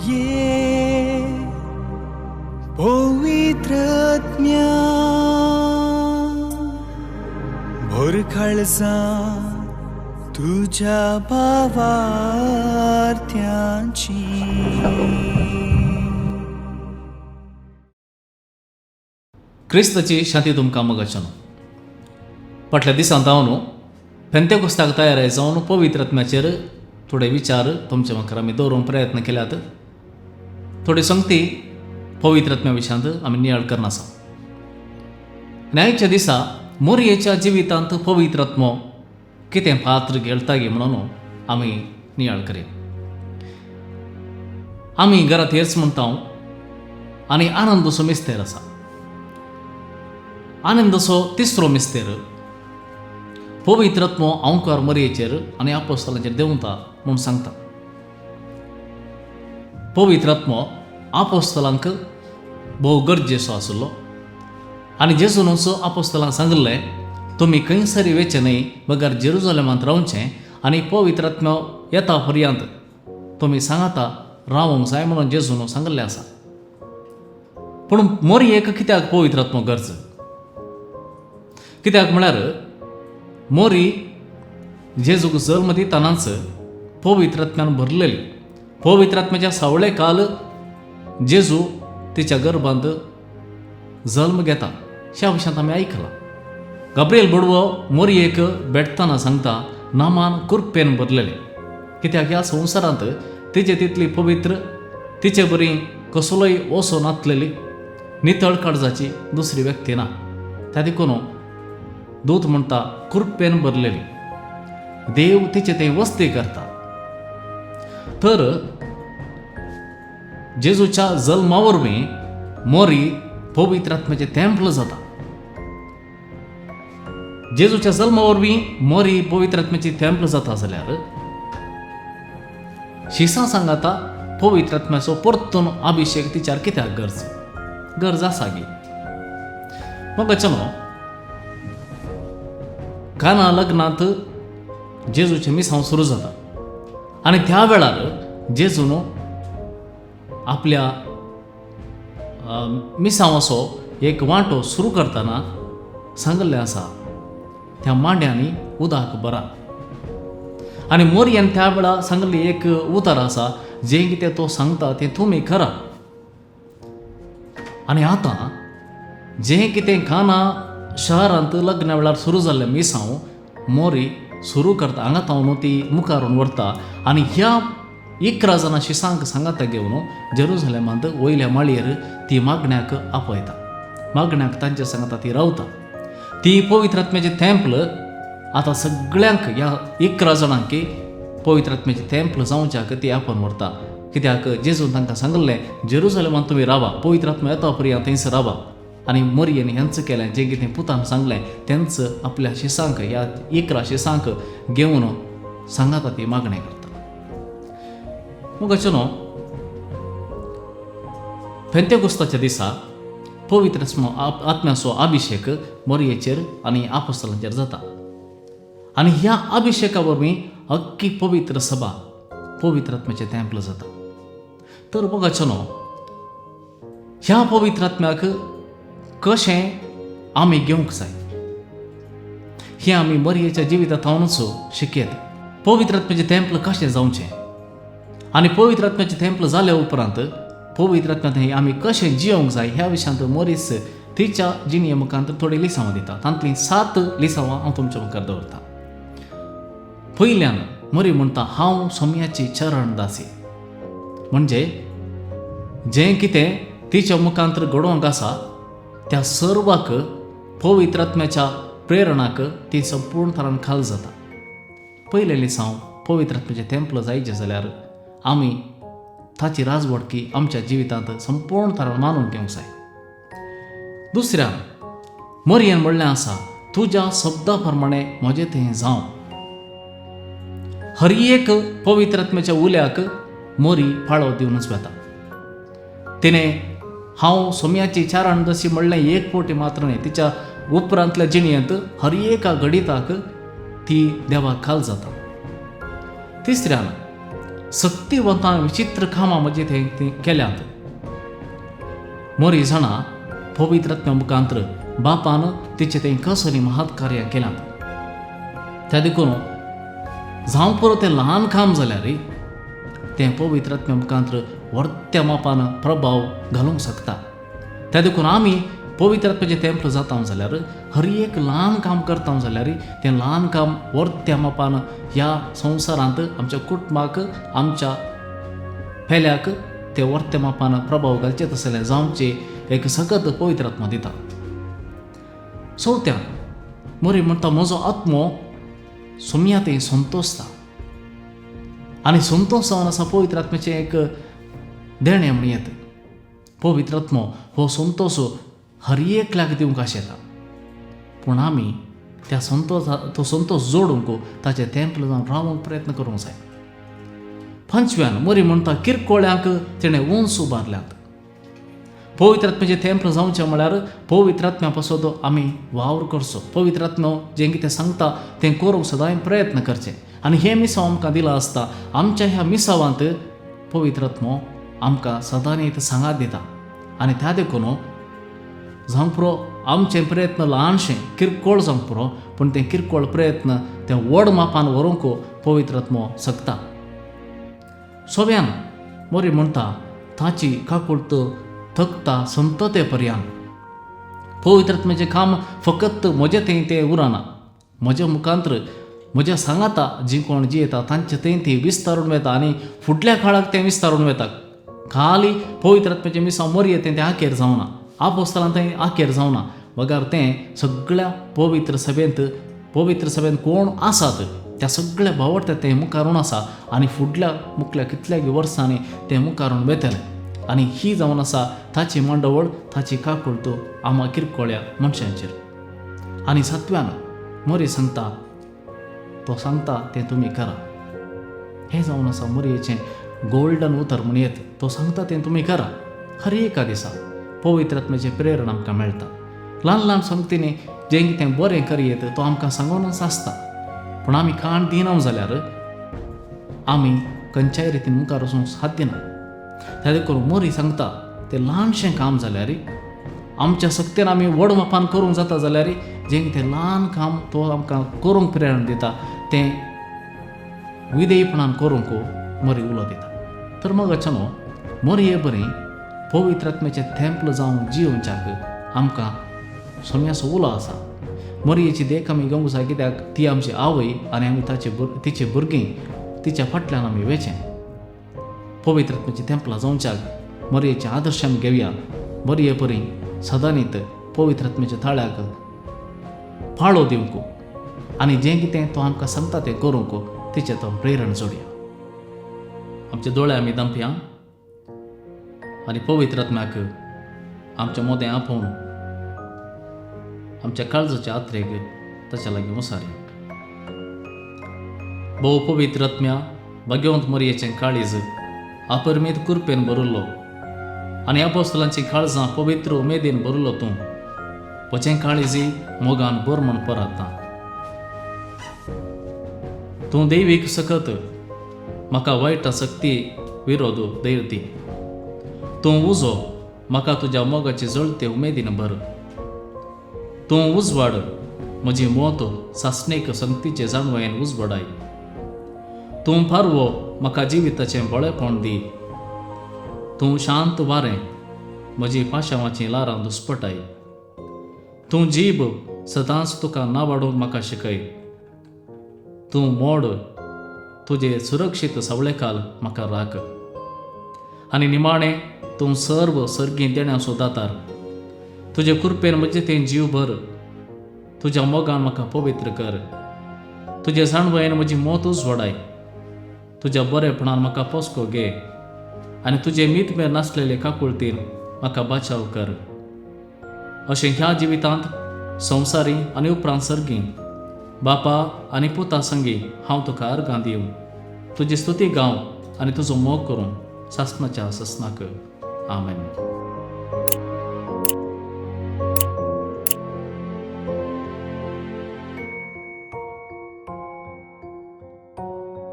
ये पवित्रत्म्या भोर काळजा तुझ्या भावार्थ्यांची. क्रिस्ताची शांती तुमकां मगचन. फाटल्या दिसांत हांव पेंतेकोस्ताक तयार जावन पवित्र आत्म्याचेर थोडे विचार तुमच्या मुखार आमी दवरूंक प्रयत्न केल्यात. थोडी संगती पवित्र आत्म्या विशयांत आमी नियाळ करना आसा. आनी आयच्या दिसा मोरयेच्या जिवितांत पवित्र आत्मो कितें पात्र घेता गे म्हणून आमी नियाळ करया. आमी घरांत हेच म्हणटा आनी आनंदसो मिस्तेर आसा. आनंदसो तिसरो मिस्तेर पवित्र आत्मो ओंकार मोरयेचेर आनी आपोस्तलांचेर देंवता म्हूण सांगता. पवित्र आत्मो आपोस्तलांक भोव गरजेचो आसलो आनी जेजूनच आपोस्तलांक सांगलें, तुमी खंयसरी वेचे न्हय, बगर जेरुजलेमांत रावचें आनी पवित्र आत्मो येता पर्यंत तुमी सांगाता रावूंक जाय म्हणून जेजून सांगलें आसा. पूण मोरयेक कित्याक पवित्र आत्मो गरज? कित्याक म्हळ्यार मोरी जेजूक जल्म दितानाच पवित्र आत्म्यान भरलेली. पवित्र आत्म्याच्या सावळे काल जेजू तिच्या गर्भांत जल्म घेता. ह्या विशयांत आमी आयकलां. गाब्रिएल बडवो मोरयेक भेटतना सांगता नामान कुरपेन भरलेले. कित्याक ह्या संवसारांत तिचे तितली पवित्र, तिचे बरी कसलोय ओसो नातलेली नितळ काळजाची दुसरी व्यक्ती ना. त्या देखून दूत म्हणटा कुरपेन भरलेली. देव तिचे ते वस्ती करता. तर जेजूच्या जल्मा वरवीं मोरी पवित्र आत्म्याचें तेंपल जाता. जेजूच्या जल्मा वरवीं मोरी पवित्र आत्म्याची तेंपल जाता जाल्यार शिसा सांगाता पवित्र आत्म्याचो परतून अभिषेक तिच्यार कित्याक गरज आसा गे. मग न्हू काना लग्नांत जेजूचें मिसांव सुरू जाता आनी त्या वेळार जेजून आपल्या मिसांवाचो एक वांटो सुरू करतना सांगलें आसा, त्या मांड्यांनी उदक भरा. आनी मोरयेन त्या वेळार सांगलें एक उतर आसा, जें कितें तो सांगता तें तुमी करा. आनी आतां जें कितें काना शहरांत लग्ना वेळार सुरू जाल्लें मिसांव मोरी सुरू करता. हांगा तावन ती मुखारून व्हरता आनी ह्या 11 जाणां शिसांक सांगाता घेवन जेरुजलेमांत वयल्या माळयेर ती मागण्याक आपयता. मागण्याक तांचे सांगता ती रावता. ती पवित्र आत्म्याचें तेंपल आतां सगळ्यांक ह्या 11 जाणांक पवित्र आत्म्याचें तेंपल जावच्याक ती आपण व्हरता. कित्याक जेजून तांकां सांगलें जेरुजलेमांत तुमी रावा, पवित्र आत्मा येता पर्यंत थंयसर रावा. आनी मोरयेन हेंच केलें, जें कितें पुतान सांगलें तेंच आपल्या शिसांक ह्या 11 शिसांक घेवन सांगाता ती मागणें करता. मग पेंतेकोस्ताच्या दिसा पवित्र आत्म्याचो अभिषेक मोरयेचेर आनी आपोस्तलांचेर जाता. आनी ह्या अभिषेका वरवीं अख्खी पवित्र सभा पवित्र आत्म्याचें तेंपल जाता. तर मग ह्या पवित्र आत्म्याक कशें आमी घेवंक जाय हें आमी मोरयेच्या जिवितांतूच शिकयत. पवित्र आत्म्याचें तेंपल कशें जावचें आनी पवित्र आत्म्याचें तेंपल जाल्या उपरांत पवित्र आत्म्यांत आमी कशें जियोंक जाय ह्या विशयांत मोरीस तिच्या जिणे मुखांत थोडी लिसांवां दिता. तांतलीं 7 लिसांवां हांव तुमच्या मुखार दवरतां. पयल्यान मोरी म्हणटा, हांव सोम्याची चरण दासी. म्हणजे जें कितें तिच्या मुखांत घडोवंक आसा त्या सर्वाक पवित्र आत्म्याच्या प्रेरणाक ती संपूर्ण तरान खाल जाता. पयले लिसांव पवित्र आत्म्याचें तेंपल जायचें जाल्यार आमी ताची राजवडकी आमच्या जिवितांत संपूर्ण तरान मानून घेवंक जाय. दुसऱ्यान मोरयेन म्हणलें आसा, तुज्या शब्दा प्रमाणे म्हजें तें जावं. हर एक पवित्र आत्म्याच्या उल्याक मोरी पाळो दिवनच वता. तिणें हांव सोम्याची चारण दशी म्हणलें एक फावटी मात्र न्ही, तिच्या उपरांतल्या जिणयेंत हर एका घडिताक ती देवाक खाल जाता. तिसऱ्यान सक्तिवंतान विचित्र कामां म्हणजे ते केल्यांत. मोरी जाणां पवित्र आत्म्या मुखांतर बापान तिचे ते कसली महत् कार्यां केल्यांत. त्या देखून जावं पुरो तें ल्हान काम जाल्यार तें पवित्र आत्म्या मुखांतर व्हडत्या मापान प्रभाव घालूंक शकता. त्या देखून आमी पवित्र आत्म्याचें टेंपल जाता जाल्यार हर एक ल्हान काम करता जाल्यार तें ल्हान काम व्हडत्या मापान ह्या संवसारांत आमच्या कुटुंबाक आमच्या पेल्याक ते व्हडत्या मापान प्रभाव घालचे तसले जावचे एक सगत पवित्र आत्मा दिता. चवथ्यान मोरी म्हणटा म्हजो आत्मो सुमयाते संतोषता. आनी संतोष जावन आसा पवित्र आत्म्याचें एक देणें म्हण येता. पवित्र आत्मो हो संतोष हर एकल्याक दिवंक आशिल्ला. पूण आमी त्या तो संतोष जोडूंक ताचे तेंपल जावन रावूंक प्रयत्न करूंक जाय. पंचव्यान मोरी म्हणटा किरकोळ्यांक तिणें उंच उबारल्यात. पवित्र आत्म्याचें तेंपल जावचें म्हळ्यार पवित्र आत्म्या पासत आमी वावर करचो. पवित्र आत्मो जें कितें सांगता तें करूंक सदांच प्रयत्न करचे. आनी हें मिसाव आमकां दिलां आसता. आमच्या ह्या मिसावांत पवित्र आत्मो आमकां सदांच सांगात दिता. आनी त्या देखून जावं पुरो आमचें प्रयत्न ल्हानशें किरकोळ जावंक पुरो, पूण तें किरकोळ प्रयत्न तें व्हड मापान व्हरूंक पवित्र आत्मो शकता. सोव्यान मोरी म्हणटा ताची काकुळट थकता संतते पर्यंत. पवित्र आत्म्याचें काम फकत म्हजें तें उरना. म्हज्या मुखांतर म्हज्या सांगाता जीं कोण जियेता तांचें तें विस्तारून वता आनी फुडल्या काळाक तें विस्तारून वता. खाली पवित्र आत्म्याचें मिसाव मोरी येतें तें आखेर जावना, आपोस्तलांत तें आखेर जावना. वगार तें सगळ्या पवित्र सभेंत कोण आसात त्या सगळ्या भावडटा तें मुखारून आसा आनी मुखल्या कितल्याय वर्सांनी तें मुखारून वतलें. आनी ही जावन आसा ताची मांडवळ, ताची काकुळट आम्हा किरकोळ्या मनशांचेर. आनी सातव्यान मोरी सांगता तो सांगता तें तुमी करा. हें जावन आसा मोरयेचें गोल्डन उतर म्हण येता. तो सांगता तें तुमी करा. हर एका दिसा पवित्र आत्म्याचें प्रेरण आमकां मेळटा. ल्हान ल्हान संगतींनी जें कितें बरें करयेत तो आमकां सांगूनच आसता. पूण आमी काण दिना जाल्यार आमी खंयच्याय रितीन मुखार वचूंक साध्य ना. त्या देखून मोरी सांगता तें ल्हानशें काम जाल्यार आमच्या सक्तीन आमी व्हड मापान करूंक जाता जाल्यार जें कितें ल्हान काम तो आमकां करूंक प्रेरण दिता तें विधेयपणान करूंक मोरी उलो दिता. तर मग अचानो मोरये बरें पवित्र आत्म्याचें तेंपल जावन जियोवच्याक आमकां सोम्याचो उलो आसा. मोरयेची देख आमी घेवंक जाय, कित्याक ती आमची आवय आनी आमी तिची भुरगीं तिच्या फाटल्यान आमी वेचें. पवित्र आत्म्याची तेंपलां जावच्याक मोरयेचे आदर्श आमी घेवया. मोरये बरी सदांच पवित्र आत्म्याच्या थाळ्याक फाळो दिवंक आनी जें कितें तो आमकां सांगता तें करूंक तिचें तो प्रेरण जोडया. आमचे दोळे आमी दांपया आनी पवित्र आत्म्याक आमच्या मोदें आपोवन आमच्या काळजाच्या आत्रेक ताच्या लागीं वसारया. भोव पवित्र आत्म्या, भगवंत मोरयेचें काळीज अपरमीत कृपेन भरिल्लो आनी अपोस्तलांचीं काळजां पवित्र उमेदीन भरिल्लो तूं म्हजें काळीजी मोगान भर म्हण पराता. तूं दैवीक सकत म्हाका वायट सक्ती विरोध दैवती. तूं उजो म्हाका तुज्या मोगाचे जळते उमेदीन भर. तूं उजवाड म्हजी मोत सासणेक संगतीचे जाणवायेन उजवडाय. तूं पारवो म्हाका जिविताचें बळेपण दी. तूं शांत वारें म्हजी पाशांवाची लारां दुस्पटाय. तूं जीब सदांच तुका नावाडूंक म्हाका शिकय. तूं मोड तुजे सुरक्षीत सवळेकाल म्हाका राख. आनी निमाणें तूं सर्व सर्गी देण्याचो दातार. तुजे कृपेन म्हजें तें जीव भर. तुज्या मोगान म्हाका पवित्र कर. तुजे जाणवयेन म्हजी मोत उजवडाय. तुज्या बरेपणान म्हाका पोसको घे आनी तुजे मीतमेर नासलेले काकुळटीन म्हाका बचाव कर. अशें ह्या जिवितांत संवसारी आनी उपरांत सर्गी बापा आनी पुता संगी हांव तुका अर्गां दिवं. तुजी स्तुती गावं आनी तुजो मोग करूं सासणाच्या ससनाक. आमेन.